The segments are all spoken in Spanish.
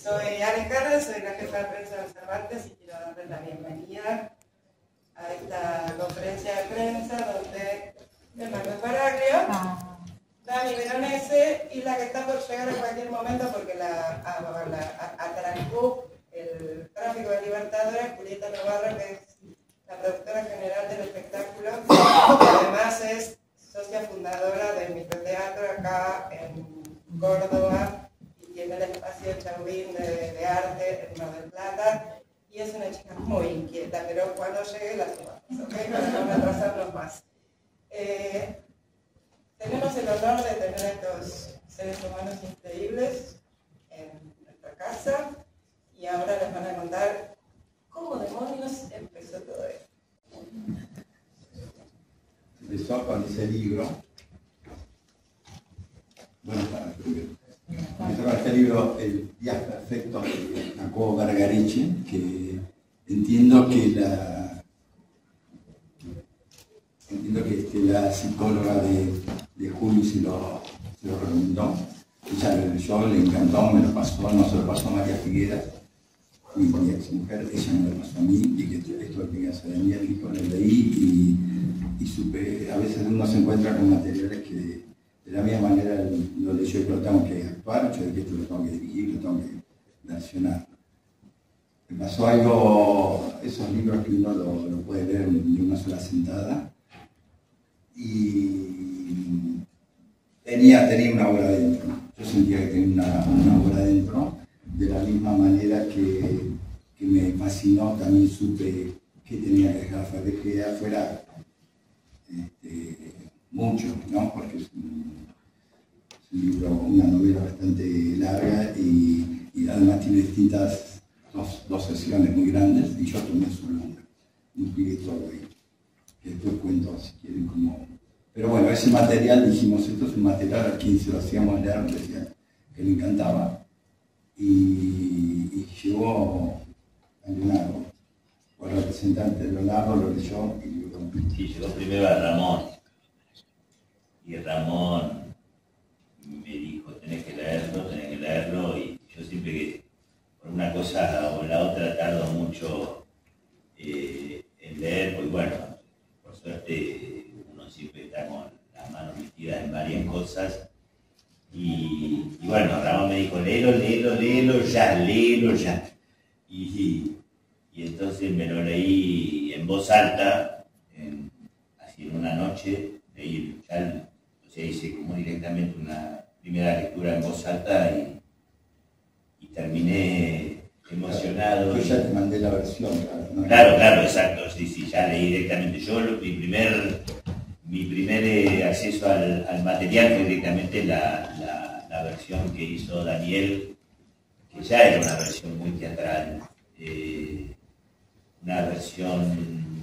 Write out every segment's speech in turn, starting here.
Soy Ale Carra, soy la jefa de prensa de Cervantes y quiero darles la bienvenida a esta conferencia de prensa donde Manuel Baraglia, Dani Veronese y la que está por llegar en cualquier momento porque atrancó el tráfico de Libertadores, Julieta Navarro, que es la productora general del espectáculo, que además es socia fundadora del microteatro acá en Córdoba y tiene el espacio Chauvin de arte en Mar del Plata y es una chica muy inquieta, pero cuando llegue la sumamos, ¿ok? Para no atrasarnos más. Tenemos el honor de tener a estos seres humanos increíbles en nuestra casa y ahora les van a contar cómo demonios empezó todo esto. Empezó con ese libro. Buenas tardes, primero. Empezó con este libro, El Viaje Perfecto, de Jacobo Vergareche, que entiendo que la psicóloga de Juli se lo recomendó. Ella lo leyó, le encantó, me lo pasó, no se lo pasó a María Figueras, mi ex mujer, ella me lo pasó a mí, y que esto lo tenía que hacer Daniel, y lo leí y supe, a veces uno se encuentra con materiales que de la misma manera lo leyó y lo tengo que actuar, yo de que esto lo tengo que dirigir, lo tengo que versionar. Me pasó algo, esos libros que uno lo puede leer en una sola sentada, y tenía una obra dentro. Yo sentía que tenía una obra dentro, de la misma manera que me fascinó, también supe que tenía que dejar afuera mucho, ¿no? Porque es un libro, una novela bastante larga y además tiene distintas, dos sesiones muy grandes, y yo tomé solo una, incluí todo ahí. Que después cuento, si quieren, como... Pero bueno, ese material, dijimos, esto es un material a quien se lo hacíamos leer, decía que le encantaba, y llegó a Leonardo, o el representante de Leonardo lo leyó y yo lo... Sí, llegó primero a Ramón, y Ramón me dijo, tenés que leerlo, y yo siempre que por una cosa o la otra tardo mucho en leer, pues bueno, por suerte uno siempre está con las manos metidas en varias cosas, y bueno, Ramón me dijo, léelo ya, y entonces me lo leí en voz alta, así en una noche, leí ya, o sea, hice como directamente una primera lectura en voz alta y terminé emocionado. Yo ya te mandé la versión, claro, ¿no? Claro, exacto, sí, ya leí directamente. Yo mi primer acceso al material fue directamente la versión que hizo Daniel, que ya era una versión muy teatral, una versión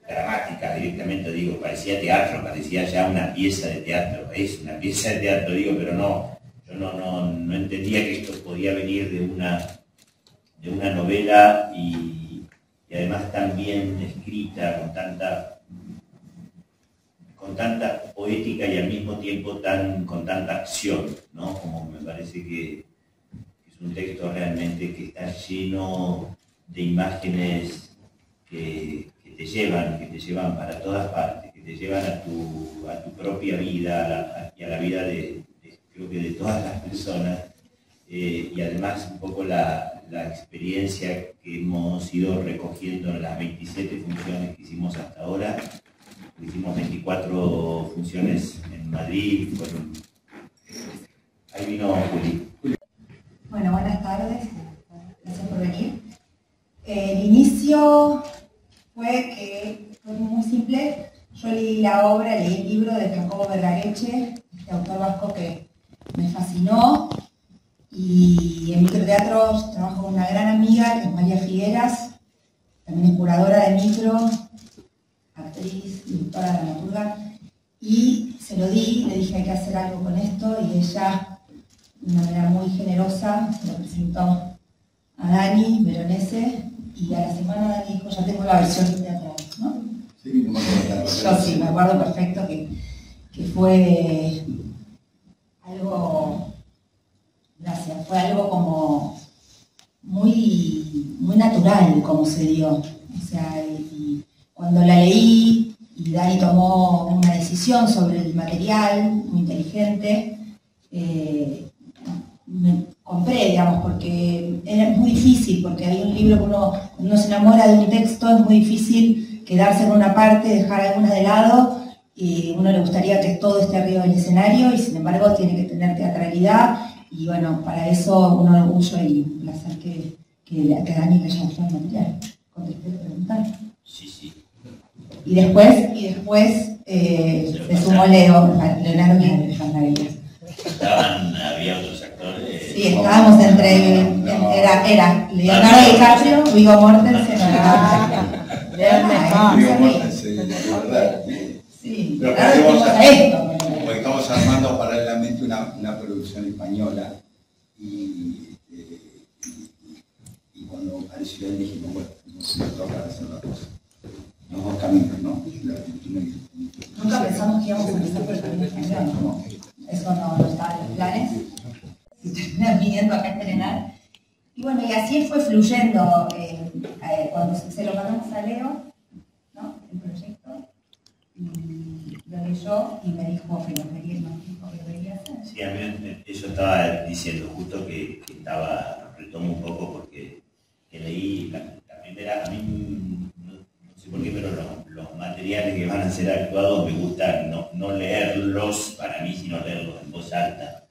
dramática directamente, digo, parecía teatro, parecía ya una pieza de teatro, es una pieza de teatro, digo, pero no, yo no entendía que esto podía venir de una novela y además tan bien escrita, con tanta poética y al mismo tiempo con tanta acción, ¿no? Como me parece que es un texto realmente que está lleno de imágenes que te llevan para todas partes, que te llevan a tu propia vida y a la vida creo que de todas las personas, y además un poco la experiencia que hemos ido recogiendo en las 27 funciones que hicimos hasta ahora. Hicimos 24 funciones en Madrid. Ahí vino Juli. Bueno, buenas tardes. Gracias por venir. El inicio fue muy simple. Yo leí el libro de Jacobo Vergareche, este autor vasco que me fascinó. Y en microteatro trabajo con una gran amiga, que es María Figueras, también es curadora de micro, actriz, directora, dramaturga, y se lo di, le dije hay que hacer algo con esto, y ella, de una manera muy generosa, se lo presentó a Dani Veronese, y a la semana Dani dijo, ya tengo la versión teatral, ¿no? Sí, no me acuerdo. Yo sí, me acuerdo perfecto que fue algo, gracias, fue algo como natural como se dio. O sea, y cuando la leí y Dani tomó una decisión sobre el material, muy inteligente, me compré, digamos, porque era muy difícil, porque hay un libro que cuando uno se enamora de un texto es muy difícil quedarse en una parte, dejar algunas de lado, y uno le gustaría que todo esté arriba del escenario, y sin embargo tiene que tener teatralidad, y bueno, para eso un orgullo y un placer que Dani le haya gustado el material. ¿Contesté la pregunta? Sí, sí. Y después se sumó Leonardo y Fernández. Había otros actores. Sí, estábamos era Leonardo DiCaprio, Viggo Mortensen, Viggo Mortensen, de verdad. Sí, Pero porque estamos armando paralelamente una producción española y cuando apareció él dijimos, bueno, no se nos toca hacer las cosas. Los dos caminos, ¿no? Nunca pensamos que íbamos a empezar por el camino español, ¿no? Eso no estaba en los planes. Si terminan viniendo acá a estrenar. Y bueno, y así fue fluyendo. Cuando se lo mandamos a Leo, ¿no? El proyecto, y lo leyó y me dijo que debería hacer. Sí, a mí eso estaba diciendo, justo que retomo un poco porque leí la primera, a mí no sé por qué, pero los materiales que van a ser actuados me gusta no leerlos para mí, sino leerlos en voz alta,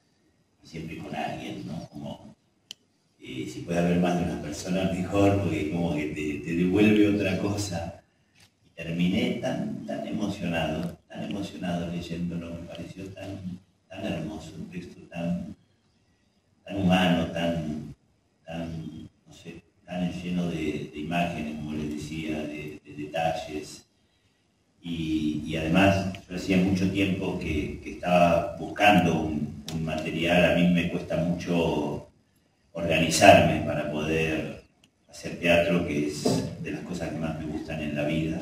y siempre con alguien, ¿no? Como, si puede haber más de una persona mejor, porque como que te devuelve otra cosa. Y terminé tan emocionado leyéndolo, me pareció tan hermoso, un texto tan humano, tan no sé, tan lleno de imágenes, como les decía, de detalles. Y además, yo hacía mucho tiempo que estaba buscando un material. A mí me cuesta mucho organizarme para poder hacer teatro, que es de las cosas que más me gustan en la vida.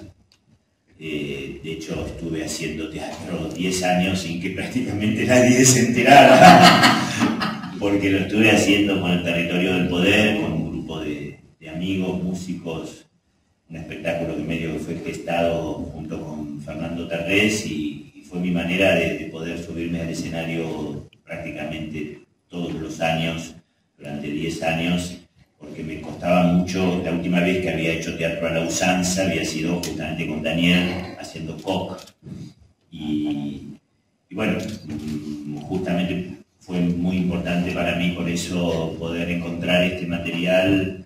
De hecho, estuve haciendo teatro 10 años sin que prácticamente nadie se enterara, porque lo estuve haciendo con el Territorio del Poder, con un grupo de amigos, músicos, un espectáculo que medio fue gestado junto con Fernando Terrés, y fue mi manera de poder subirme al escenario prácticamente todos los años, durante 10 años, porque me costaba mucho. La última vez que había hecho teatro a la usanza había sido justamente con Daniel, haciendo Koch, y bueno, justamente fue muy importante para mí por eso poder encontrar este material,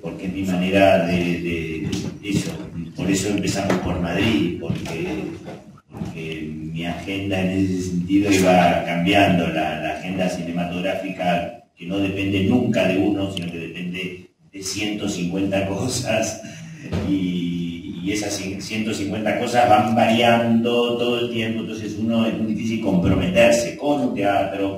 porque es mi manera de eso. Por eso empezamos por Madrid, porque mi agenda en ese sentido iba cambiando, la agenda cinematográfica, que no depende nunca de uno, sino que depende de 150 cosas, y esas 150 cosas van variando todo el tiempo. Entonces es muy difícil comprometerse con un teatro,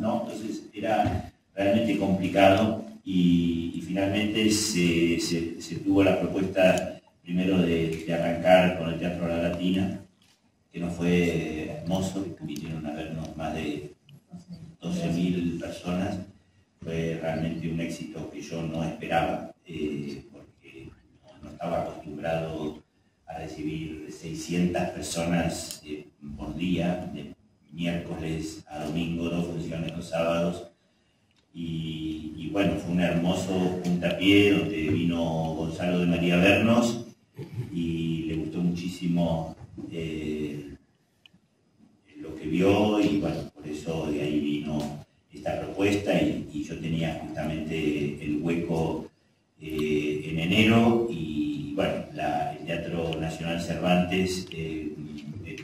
¿no? Entonces era realmente complicado, y finalmente se tuvo la propuesta primero de arrancar con el Teatro La Latina, que nos fue hermoso, vinieron a vernos más de 12.000 personas. Fue realmente un éxito que yo no esperaba, porque no estaba acostumbrado a recibir 600 personas por día, de miércoles a domingo, 2 funciones los sábados. Y bueno, fue un hermoso puntapié donde vino Gonzalo de María a vernos, y le gustó muchísimo lo que vio, y bueno, por eso de ahí vino esta propuesta, y yo tenía justamente el hueco en enero, y bueno, el Teatro Nacional Cervantes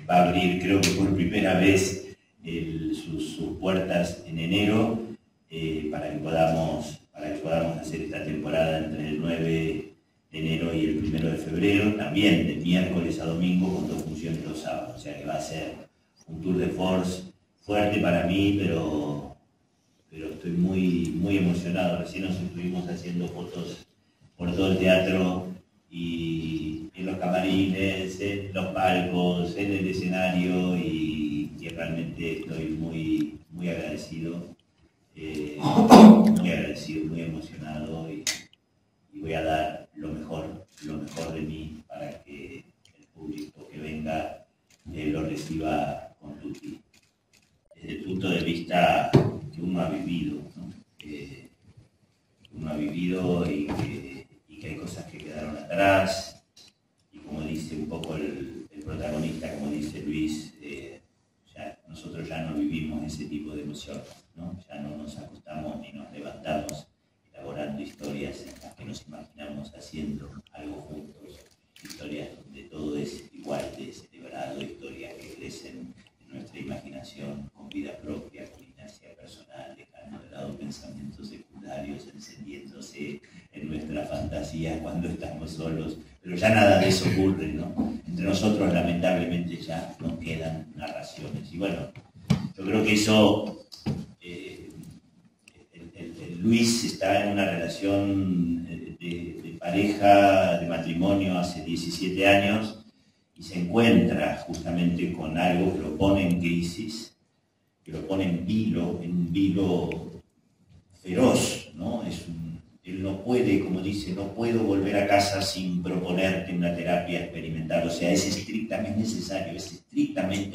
va a abrir, creo que por primera vez, sus puertas en enero, para que podamos hacer esta temporada entre el 9 de enero y el 1 de febrero, también de miércoles a domingo, con 2 funciones los sábados. O sea que va a ser un tour de force fuerte para mí, pero estoy muy emocionado. Recién nos estuvimos haciendo fotos por todo el teatro, y en los camarines, en los palcos, en el escenario, y realmente estoy muy agradecido, muy emocionado, ficción, ¿no? Ya no nos acostamos ni nos levantamos elaborando historias en las que nos imaginamos haciendo algo juntos, historias donde todo es igual de celebrado, historias que crecen en nuestra imaginación con vida propia, con inercia personal, dejando de lado pensamientos secundarios, encendiéndose en nuestra fantasía cuando estamos solos, pero ya nada de eso ocurre, ¿no? Entre nosotros lamentablemente ya no quedan narraciones. Y bueno, yo creo que eso, Luis está en una relación de pareja, de matrimonio hace 17 años y se encuentra justamente con algo que lo pone en crisis, que lo pone en un vilo feroz, ¿no? Él no puede, como dice, no puedo volver a casa sin proponerte una terapia experimental. O sea, es estrictamente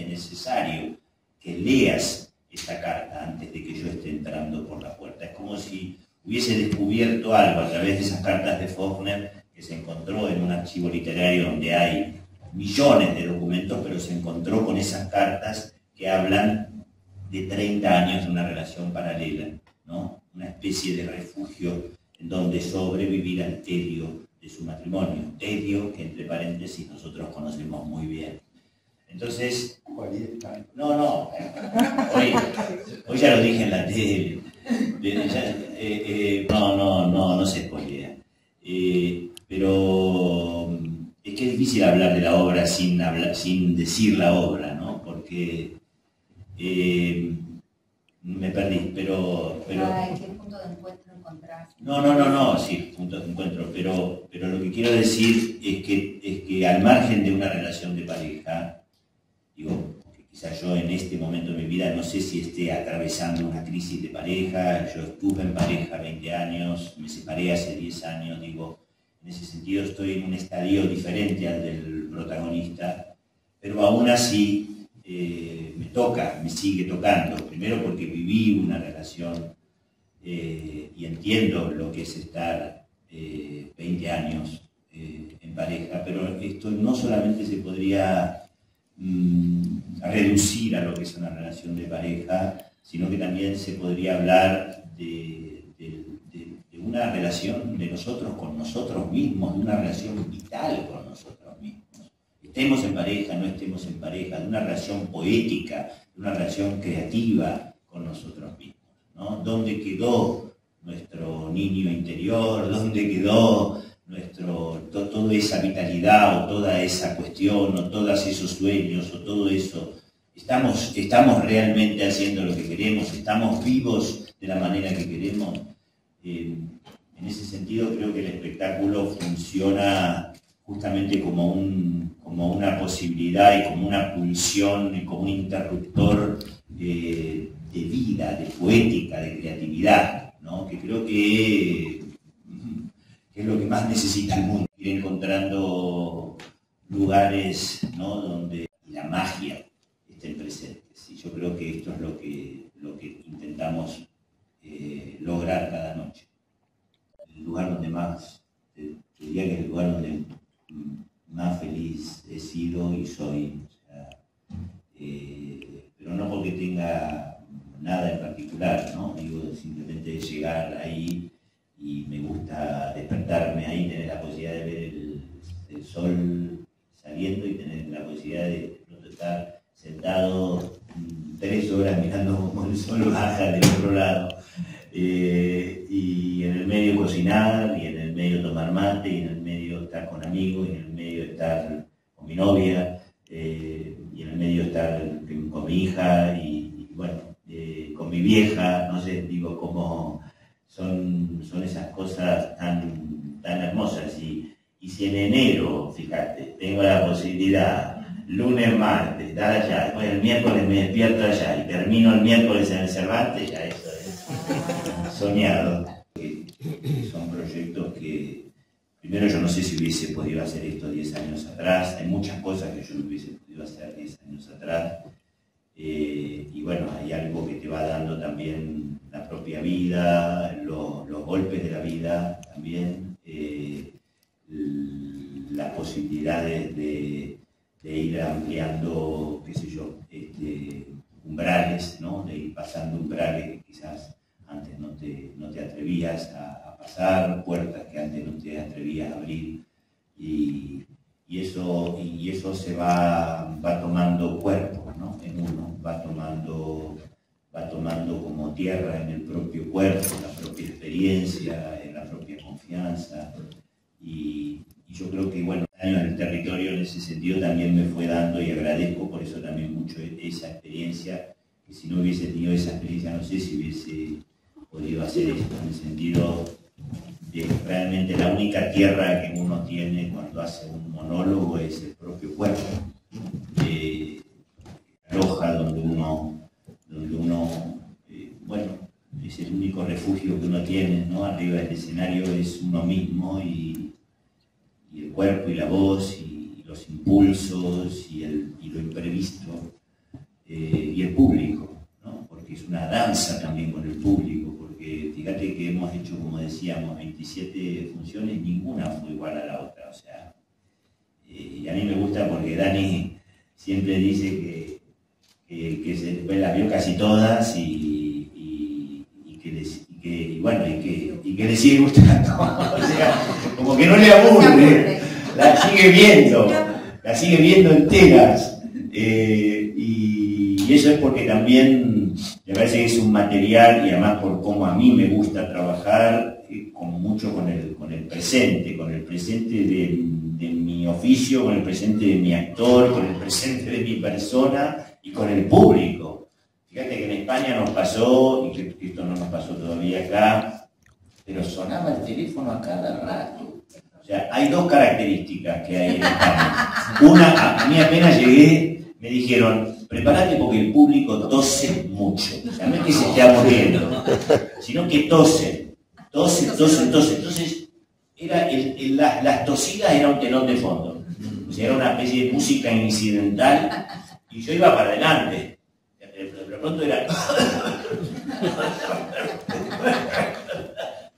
necesario que leas esta carta antes de que yo esté entrando por la puerta. Es como si hubiese descubierto algo a través de esas cartas de Faulkner que se encontró en un archivo literario donde hay millones de documentos, pero se encontró con esas cartas que hablan de 30 años de una relación paralela, ¿no? Una especie de refugio en donde sobrevivir al tedio de su matrimonio, tedio que entre paréntesis nosotros conocemos muy bien. Entonces, no, hoy ya lo dije en la tele, no se spoilea, pero es que es difícil hablar de la obra sin decir la obra, ¿no? Porque me perdí, pero ¿Qué punto de encuentro encontrás? No, sí, puntos de encuentro, pero lo que quiero decir es que al margen de una relación de pareja, digo, que quizás yo en este momento de mi vida no sé si esté atravesando una crisis de pareja, yo estuve en pareja 20 años, me separé hace 10 años, digo, en ese sentido estoy en un estadio diferente al del protagonista, pero aún así me sigue tocando, primero porque viví una relación y entiendo lo que es estar 20 años en pareja, pero esto no solamente se podría reducir a lo que es una relación de pareja, sino que también se podría hablar de una relación de nosotros con nosotros mismos, de una relación vital con nosotros mismos. Estemos en pareja, no estemos en pareja, de una relación poética, de una relación creativa con nosotros mismos, ¿no? ¿Dónde quedó nuestro niño interior? ¿Dónde quedó toda esa vitalidad o toda esa cuestión o todos esos sueños o todo eso? ¿Estamos realmente haciendo lo que queremos? ¿Estamos vivos de la manera que queremos? En ese sentido creo que el espectáculo funciona justamente como una posibilidad y como una pulsión y como un interruptor de vida, de poética, de creatividad, ¿no? Que creo que es lo que más necesita el mundo, ir encontrando lugares, ¿no? Donde la magia estén presentes. Y yo creo que esto es lo que intentamos lograr cada noche. El lugar donde más, diría que es el lugar donde más feliz he sido y soy. O sea, pero no porque tenga nada en particular, ¿no? Digo, simplemente llegar ahí y me gusta despertarme ahí, tener la posibilidad de ver el sol saliendo y tener la posibilidad de estar sentado 3 horas mirando cómo el sol baja del otro lado. Y en el medio cocinar, y en el medio tomar mate, y en el medio estar con amigos, y en el medio estar con mi novia, y en el medio estar con mi hija, y bueno, con mi vieja, no sé, digo, como son esas cosas tan hermosas. Y si en enero, fíjate, tengo la posibilidad, lunes, martes, estar allá, después el miércoles me despierto allá, y termino el miércoles en el Cervantes, ya eso es soñado. Son proyectos que, primero, yo no sé si hubiese podido hacer esto 10 años atrás, hay muchas cosas que yo no hubiese podido hacer 10 años atrás, y bueno, hay algo que te va dando también la propia vida, los golpes de la vida también, las posibilidades de ir ampliando, qué sé yo, umbrales, ¿no? De ir pasando pasando umbrales que quizás antes no te atrevías a pasar, puertas que antes no te atrevías a abrir, y eso se va tomando cuerpo, ¿no? En uno, va tomando como tierra en el propio cuerpo, en la propia experiencia, en la propia confianza, y yo creo que, bueno, años en el territorio en ese sentido también me fue dando, y agradezco por eso también mucho esa experiencia, que si no hubiese tenido esa experiencia no sé si hubiese podido hacer esto, en el sentido de que realmente la única tierra que uno tiene cuando hace un monólogo es el propio cuerpo, la loja donde uno bueno, es el único refugio que uno tiene, ¿no? Arriba del escenario es uno mismo, y el cuerpo y la voz y los impulsos y lo imprevisto, y el público, ¿no? Porque es una danza también con el público, porque fíjate que hemos hecho, como decíamos, 27 funciones, ninguna fue igual a la otra, o sea, y a mí me gusta porque Dani siempre dice que después las vio casi todas y que le sigue gustando. O sea, como que no le aburre, la sigue viendo enteras. Y eso es porque también me parece que es un material, y además por cómo a mí me gusta trabajar, mucho con el presente de mi oficio, con el presente de mi actor, con el presente de mi persona y con el público. Fíjate que en España nos pasó, y que esto no nos pasó todavía acá, pero sonaba el teléfono a cada rato. O sea, hay dos características que hay en España. Una, a mí apenas llegué, me dijeron, prepárate porque el público tose mucho. O sea, no es que se esté aburriendo, sino que tose. Entonces, las tosidas era un telón de fondo. O sea, era una especie de música incidental, y yo iba para adelante. De pronto era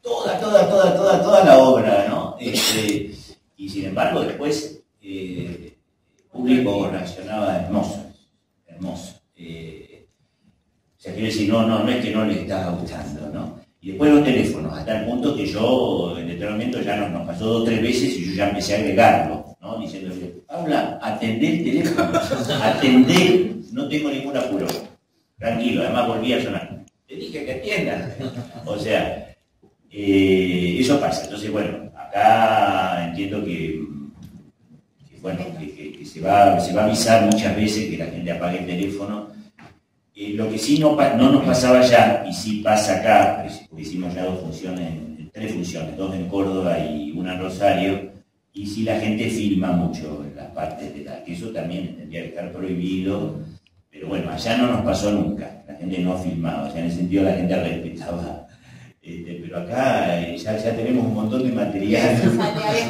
toda la obra, ¿no? Y sin embargo después el público reaccionaba hermoso. O sea, quiero decir, no es que no le estaba gustando, ¿no? Y después los teléfonos, hasta el punto que yo en determinado momento ya nos pasó 2 o 3 veces y yo ya empecé a agregarlo, ¿no? Diciéndole, Paula, atendé el teléfono, atendé, no tengo ningún apuro. Tranquilo, además volví a sonar. Te dije que atiendan. O sea, eso pasa. Entonces, bueno, acá entiendo que se va a avisar muchas veces que la gente apague el teléfono. Lo que sí no nos pasaba ya, y sí pasa acá, porque hicimos ya 3 funciones, 2 en Córdoba y una en Rosario, y sí la gente filma mucho en las partes de que eso también tendría que estar prohibido. Pero bueno, allá no nos pasó nunca, la gente no filmaba, o sea, en ese sentido la gente respetaba. Pero acá ya tenemos un montón de material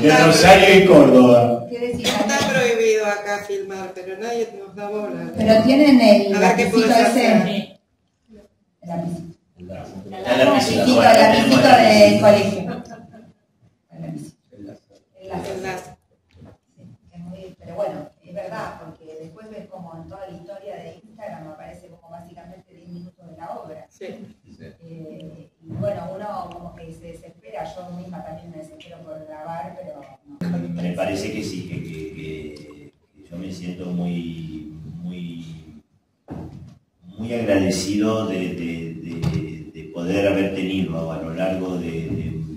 de Rosario y Córdoba. Está prohibido acá filmar, pero nadie nos da bola. Pero tienen el lapicito ese. El lapicito del colegio. El láser. Pero bueno, es verdad, porque después ves como en toda la historia de Instagram aparece como básicamente 10 minutos de la obra. Sí. Y bueno, uno como que se desespera, yo misma también me desespero por grabar, pero no. Me parece que sí, que yo me siento muy agradecido de poder haber tenido a lo largo de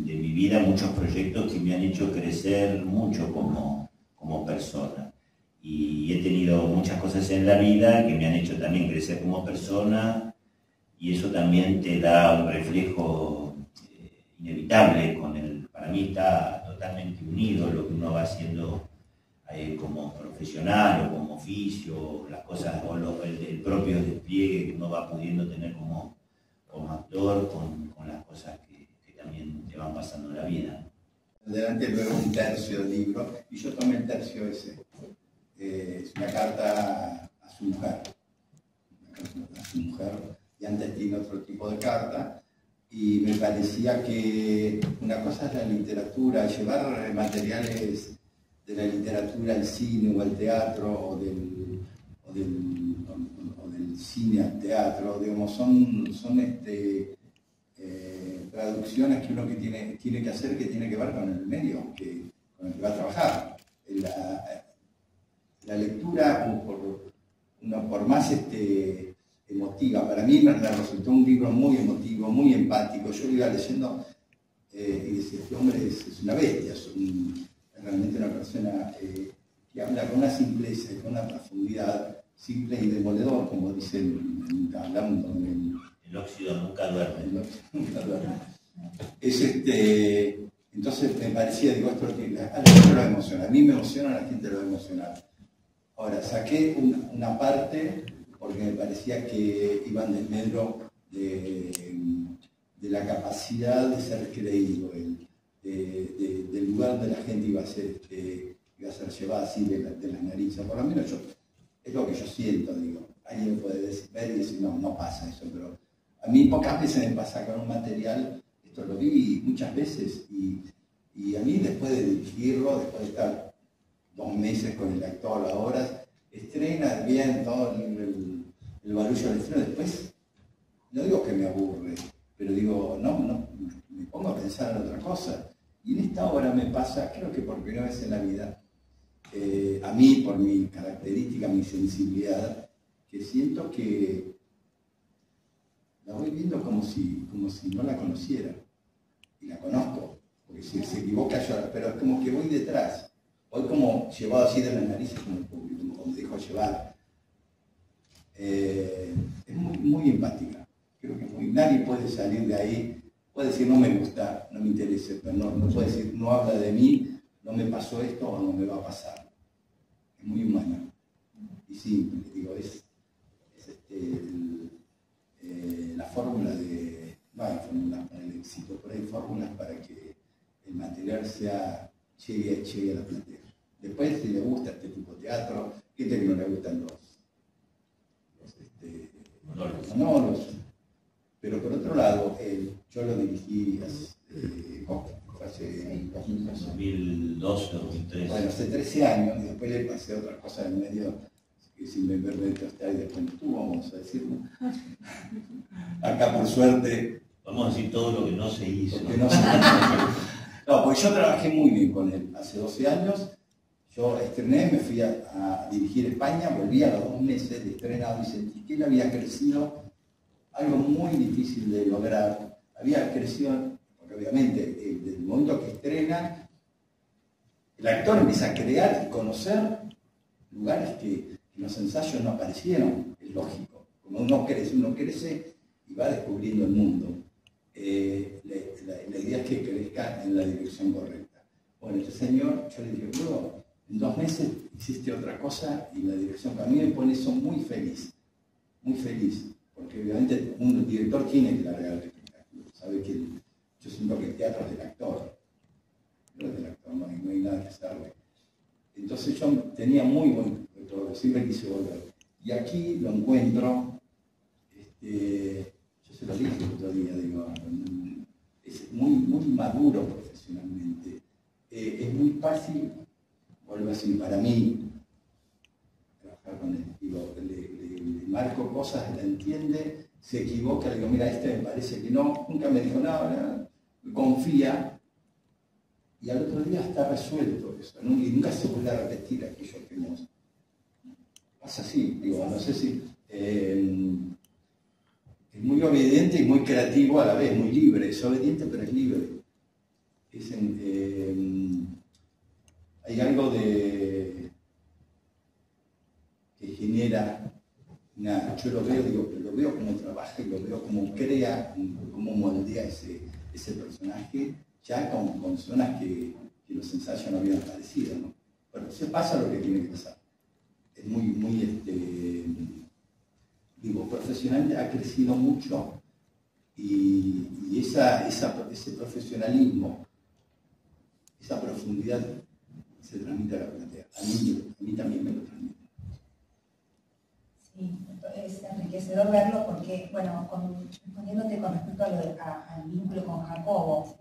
mi vida muchos proyectos que me han hecho crecer mucho como persona. Y he tenido muchas cosas en la vida que me han hecho también crecer como persona, y eso también te da un reflejo inevitable para mí está totalmente unido lo que uno va haciendo como profesional o como oficio, las cosas, o el propio despliegue que uno va pudiendo tener como actor con las cosas que también te van pasando en la vida. Adelante luego un tercio del libro, y yo tomé el tercio ese. Es una carta a su mujer. Y antes tiene otro tipo de carta, y me parecía que una cosa es la literatura, llevar materiales de la literatura al cine o al teatro o del cine al teatro, digamos, son traducciones que uno tiene que hacer, que tiene que ver con el medio con el que va a trabajar. La lectura, por más emotiva, para mí me resultó un libro muy emotivo, muy empático. Yo lo iba leyendo y decía, este hombre es una bestia, es realmente una persona que habla con una simpleza y con una profundidad simple y demoledor, como dicen hablando en el óxido nunca duerme. Entonces me parecía, digo, esto a la gente lo emociona, a mí me emociona, a la gente lo va a emocionar. Ahora, saqué una parte porque me parecía que iba en desmedro de la capacidad de ser creído, del lugar donde la gente iba a ser llevada así de las narices. Por lo menos es lo que yo siento, digo. Alguien puede ver y decir, no pasa eso, pero a mí pocas veces me pasa con un material, esto lo vi muchas veces, y a mí después de dirigirlo, después de estar 2 meses con el actor, las horas, estrena bien todo el barullo del estreno, después, no digo que me aburre, pero digo, no, me pongo a pensar en otra cosa. Y en esta obra me pasa, creo que por primera vez en la vida, a mí, por mi característica, mi sensibilidad, que siento que la voy viendo como si no la conociera. Y la conozco, porque si se equivoca yo, pero es como que voy detrás. Voy como llevado así de las narices como el público, como me dejo llevar. Es muy empática. Creo que nadie puede salir de ahí, puede decir no me gusta, no me interesa, pero no puede decir no habla de mí, no me pasó esto o no me va a pasar. Es muy humana y simple, digo, es la fórmula no hay fórmulas para el éxito, pero hay fórmulas para que el material llegue a la platea. Después, si le gusta este tipo de teatro, gente que no le gustan los monólogos. Pero por otro lado, yo lo dirigí hace 2012, 2013. Bueno, hace 13 años, y después le pasé otra cosa en medio, que sin verme tostar y después no estuvo, vamos a decirlo. Acá, por suerte. Vamos a decir todo lo que no se hizo. No, porque yo trabajé muy bien con él. Hace 12 años, yo estrené, me fui a dirigir España, volví a los 2 meses de estrenado y sentí que él había crecido, algo muy difícil de lograr. Había crecido, porque obviamente, desde el momento que estrena, el actor empieza a crear y conocer lugares que en los ensayos no aparecieron, es lógico. Como uno crece y va descubriendo el mundo. La idea es que crezca en la dirección correcta. Bueno, este señor, yo le dije, luego, en 2 meses hiciste otra cosa y la dirección, a mí me pone eso muy feliz, porque obviamente un director tiene que largar el espectáculo, sabe que yo siento que el teatro es del actor, no es del actor, no hay nada que hacerle. Entonces yo tenía muy buen recuerdo, siempre quise volver. Y aquí lo encuentro, yo se lo dije el otro día, digo, es muy maduro profesionalmente. Es muy fácil, vuelvo a decir, para mí, trabajar con él. Digo, le marco cosas, la entiende, se equivoca, le digo, mira, me parece que no, nunca me dijo nada, confía, y al otro día está resuelto eso, ¿no? Y nunca se vuelve a repetir aquello que hemos. Pasa así, digo, no sé si. Es muy obediente y muy creativo a la vez, muy libre, es obediente pero es libre. Hay algo que genera yo lo veo como trabaja y lo veo como crea, como moldea ese personaje, ya con zonas que los ensayos no habían aparecido, ¿no? Pero se pasa lo que tiene que pasar. Es muy profesionalmente ha crecido mucho y ese profesionalismo, esa profundidad se transmite a la platea. A mí también me lo transmite. Sí, es enriquecedor verlo porque, bueno, respondiéndote con respecto al vínculo con Jacobo,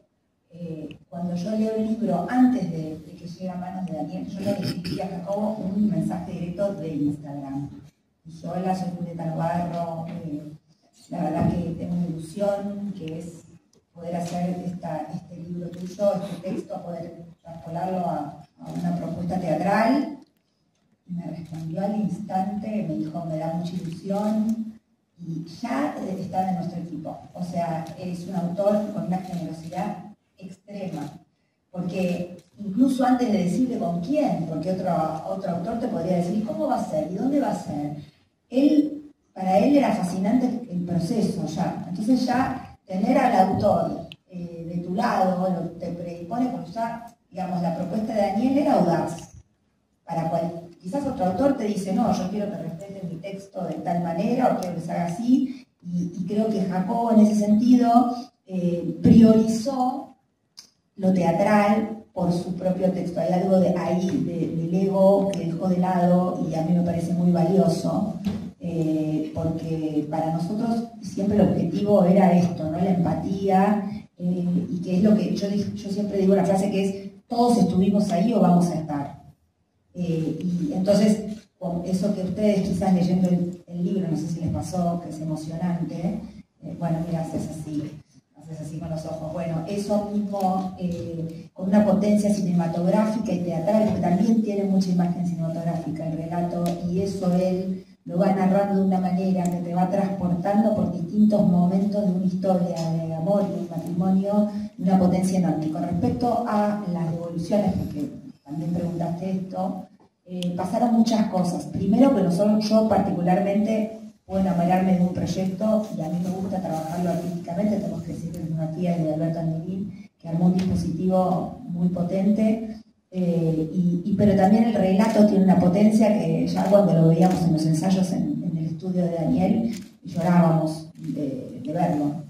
cuando yo leo el libro, antes de que llegue a manos de Daniel, yo le escribí a Jacobo un mensaje directo de Instagram. dije, hola, soy Julieta Navarro, la verdad que tengo una ilusión, que es poder hacer este libro tuyo, este texto, poder traspolarlo a una propuesta teatral. Y me respondió al instante, me dijo, me da mucha ilusión, y ya está en nuestro equipo. O sea, es un autor con una generosidad extrema, porque incluso antes de decirle con quién, porque otro autor te podría decir, ¿cómo va a ser? ¿Y dónde va a ser? Para él era fascinante el proceso ya. Entonces ya tener al autor de tu lado te predispone, porque ya, digamos, la propuesta de Daniel era audaz. Quizás otro autor te dice, no, yo quiero que respeten mi texto de tal manera, o quiero que se haga así, y creo que Jacobo en ese sentido priorizó lo teatral por su propio texto. Hay algo del ego que dejó de lado, y a mí me parece muy valioso, porque para nosotros siempre el objetivo era esto, ¿no? La empatía, y que es lo que yo siempre digo una frase que es, todos estuvimos ahí o vamos a estar. Y entonces, con eso que ustedes quizás leyendo el libro, no sé si les pasó, que es emocionante, bueno, mira, haces así con los ojos. Bueno, eso mismo, con una potencia cinematográfica y teatral, que también tiene mucha imagen cinematográfica el relato, y eso él lo va narrando de una manera que te va transportando por distintos momentos de una historia de amor y de matrimonio, de una potencia enorme. Y con respecto a las devoluciones, porque también preguntaste esto, pasaron muchas cosas. Primero que yo particularmente puedo enamorarme de un proyecto y a mí me gusta trabajarlo artísticamente. Tenemos que decir que es una tía de Alberto Angelín, que armó un dispositivo muy potente, pero también el relato tiene una potencia que ya cuando lo veíamos en los ensayos en el estudio de Daniel, llorábamos de verlo.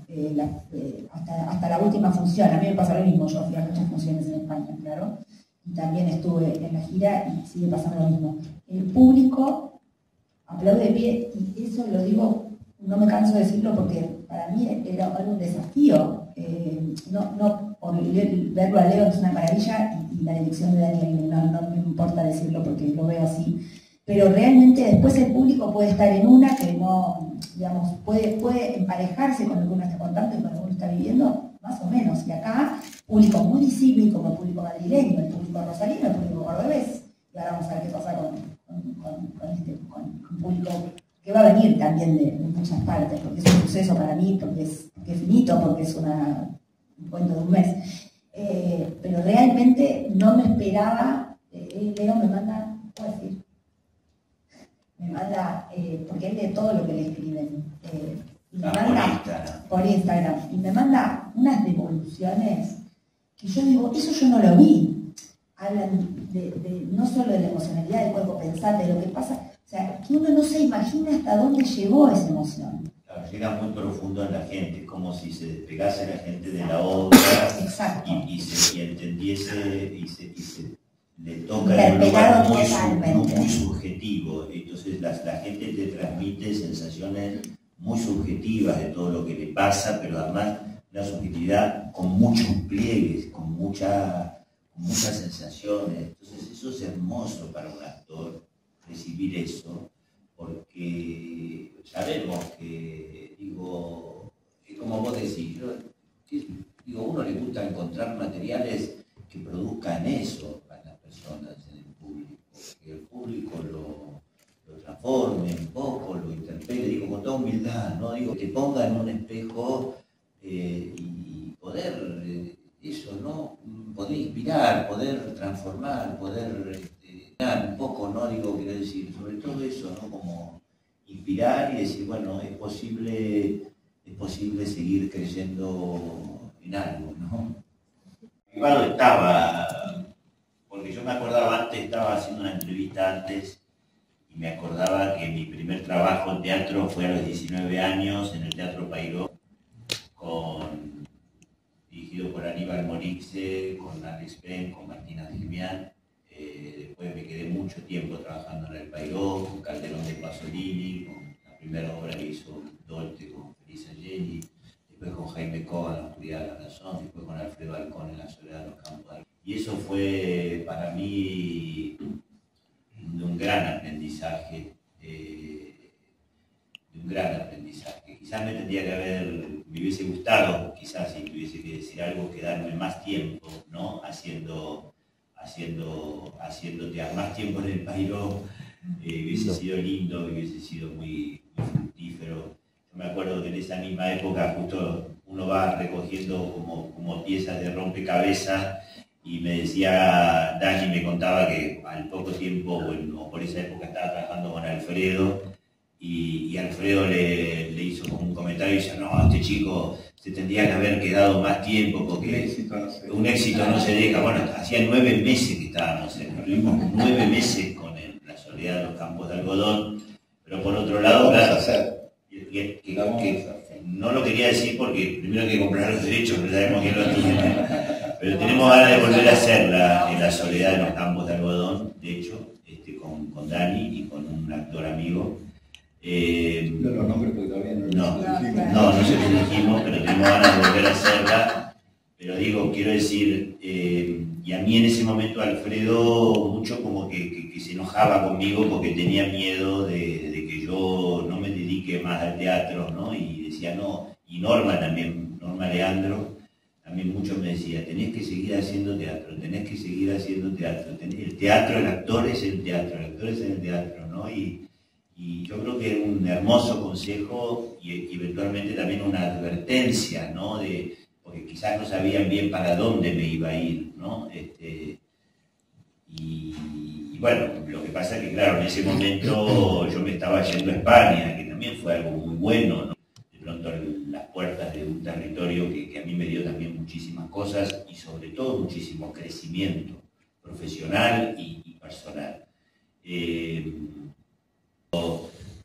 Hasta la última función, a mí me pasa lo mismo, yo fui a muchas funciones en España, claro, y también estuve en la gira y sigue pasando lo mismo. El público aplaude de pie, y eso lo digo, no me canso de decirlo porque para mí era un desafío, no por verlo a Leo es una maravilla, y la dirección de Daniel, no me importa decirlo porque lo veo así, pero realmente después el público puede estar en una que no, digamos, puede emparejarse con lo que uno está contando y con lo que uno está viviendo, más o menos. Y acá, público muy disímil como el público madrileño, el público rosarino, el público cordobés. Y ahora vamos a ver qué pasa con un público que va a venir también de muchas partes, porque es un suceso para mí, porque es finito, porque es un cuento de un mes. Pero realmente no me esperaba, Leo me manda, ¿puedo decir? Me manda, porque él lee todo lo que le escriben, y me manda por Instagram, y me manda unas devoluciones que yo digo, eso yo no lo vi. Hablan no solo de la emocionalidad del cuerpo pensante, de lo que pasa, o sea, que uno no se imagina hasta dónde llegó esa emoción. Claro, llega muy profundo en la gente, es como si se despegase la gente de la obra. Exacto. Y entendiese y se le toca en un lugar muy subjetivo. Entonces la gente te transmite sensaciones muy subjetivas de todo lo que le pasa, pero además una subjetividad con muchos pliegues, con muchas sensaciones. Entonces eso es hermoso para un actor, recibir eso, porque sabemos que, digo, como vos decís, uno le gusta encontrar materiales que produzcan eso para las personas en el público, que el público lo transforme un poco, lo interpele, digo, con toda humildad, ¿no? Digo, que te ponga en un espejo y poder, eso, ¿no? Poder inspirar, poder transformar, poder un poco, ¿no? Digo, quiero decir, sobre todo eso, ¿no? Como inspirar y decir, bueno, es posible seguir creyendo en algo, ¿no? Igual estaba, porque yo me acordaba antes, estaba haciendo una entrevista antes, y me acordaba que mi primer trabajo en teatro fue a los 19 años en el Teatro Pairó, dirigido por Aníbal Morixe, con Alex Penn, con Martina Gimián. Después me quedé mucho tiempo trabajando en el Pairó, con Calderón de Pasolini, con la primera obra que hizo Dolte con Felisa Jenny, después con Jaime Coba en La Oscuridad de la Razón, después con Alfredo Alcón en La Soledad de los Campos. Y eso fue para mí un gran aprendizaje, decir algo, quedarme más tiempo, ¿no? Haciendo más tiempo en el Pairó, hubiese sido lindo, hubiese sido muy fructífero. Yo me acuerdo que en esa misma época justo uno va recogiendo como piezas de rompecabezas, y me decía, Dani me contaba que al poco tiempo, bueno, por esa época estaba trabajando con Alfredo, y Alfredo le hizo como un comentario y dice, no, este chico se tendría que haber quedado más tiempo porque un éxito no se deja. Bueno, hacía 9 meses que estábamos, estuvimos 9 meses con La soledad de los campos de algodón, pero por otro lado, claro, no lo quería decir porque primero hay que comprar los derechos, no sabemos quién los tiene, pero tenemos ganas de volver a hacerla en La soledad de los campos de algodón, de hecho, con Dani y con un actor amigo. No los nombres porque todavía no se los dijimos, pero tenemos ganas de volver a hacerla. Pero digo, quiero decir, y a mí en ese momento Alfredo mucho como que se enojaba conmigo porque tenía miedo de que yo no me dedique más al teatro, ¿no? Y decía no, y Norma también, Norma Leandro, también mucho me decía, tenés que seguir haciendo teatro, tenés que seguir haciendo teatro. El teatro, el actor es el teatro, el actor es el teatro, ¿no? Y yo creo que es un hermoso consejo y eventualmente también una advertencia, ¿no? Porque quizás no sabían bien para dónde me iba a ir, ¿no? Y bueno, lo que pasa es que, claro, en ese momento yo me estaba yendo a España, que también fue algo muy bueno, ¿no? De pronto las puertas de un territorio que a mí me dio también muchísimas cosas y sobre todo muchísimo crecimiento profesional y personal.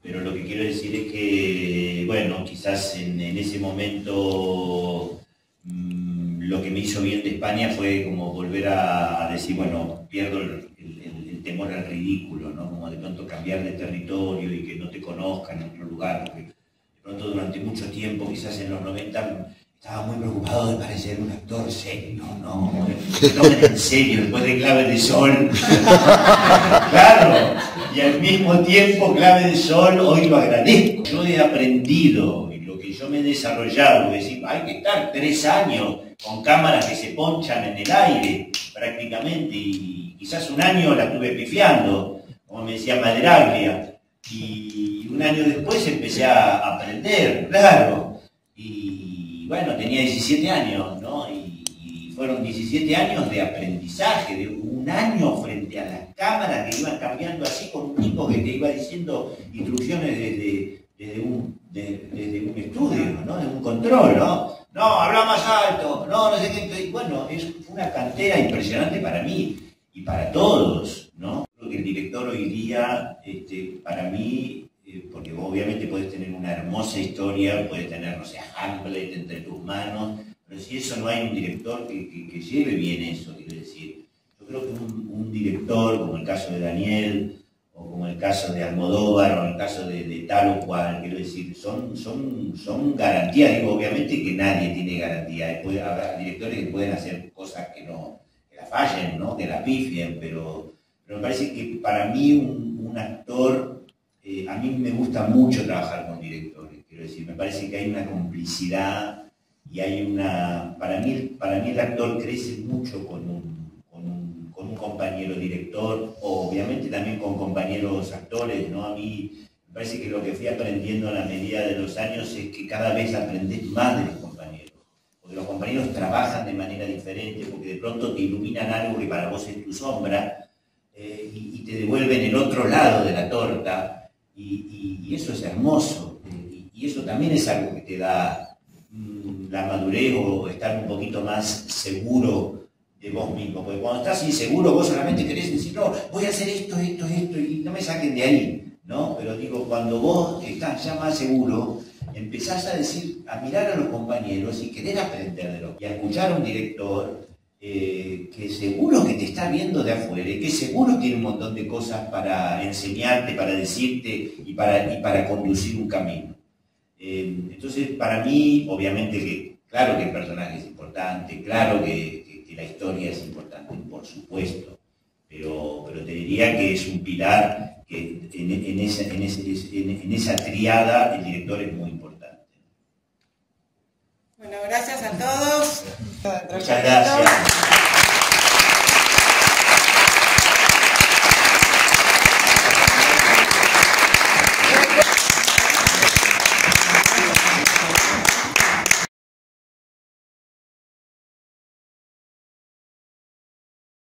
Pero lo que quiero decir es que, bueno, quizás en ese momento lo que me hizo bien de España fue como volver a decir, bueno, pierdo el temor al ridículo, ¿no? Como de pronto cambiar de territorio y que no te conozcan en otro lugar, porque de pronto durante mucho tiempo, quizás en los 90, estaba muy preocupado de parecer un actor serio, ¿no? En serio, después de Clave de Sol. Claro, y al mismo tiempo Clave de Sol hoy lo agradezco. Yo he aprendido, y lo que yo me he desarrollado, es decir, hay que estar 3 años con cámaras que se ponchan en el aire, prácticamente, y quizás 1 año la estuve pifiando, como me decía Maderaglia, y 1 año después empecé a aprender, claro, y bueno, tenía 17 años, ¿no? Y fueron 17 años de aprendizaje, de 1 año frente a las cámaras que iban cambiando así, con un tipo que te iba diciendo instrucciones desde un estudio, ¿no? De un control, ¿no? No, habla más alto, no sé qué. Y bueno, fue una cantera impresionante para mí y para todos, ¿no? Creo que el director hoy día, para mí, porque obviamente puedes tener una hermosa historia, puedes tener, no sé, Hamlet entre tus manos, pero si eso no hay un director que lleve bien eso, quiero decir. Yo creo que un director, como el caso de Daniel, o como el caso de Almodóvar, o el caso de tal o cual, quiero decir, son garantías. Digo, obviamente que nadie tiene garantía. Habrá directores que pueden hacer cosas que la fallen, ¿no? Que la pifien, pero me parece que para mí un actor, a mí me gusta mucho trabajar con directores, quiero decir, me parece que hay una complicidad y hay para mí el actor crece mucho con un compañero director, o obviamente también con compañeros actores, ¿no? A mí me parece que lo que fui aprendiendo a la medida de los años es que cada vez aprendés más de los compañeros, porque los compañeros trabajan de manera diferente, porque de pronto te iluminan algo que para vos es tu sombra, y te devuelven el otro lado de la torta, y eso es hermoso, y eso también es algo que te da la madurez o estar un poquito más seguro de vos mismo, porque cuando estás inseguro vos solamente querés decir, no, voy a hacer esto, y no me saquen de ahí, ¿no? Pero digo, cuando vos estás ya más seguro, empezás a decir, a mirar a los compañeros y querer aprender de los, y a escuchar a un director que seguro que te está viendo de afuera, y que seguro tiene un montón de cosas para enseñarte, para decirte y para conducir un camino. Entonces, para mí, obviamente que, claro que el personaje es importante, claro que la historia es importante, por supuesto, pero te diría que es un pilar que en esa triada el director es muy importante. Bueno, gracias a todos. Muchas gracias.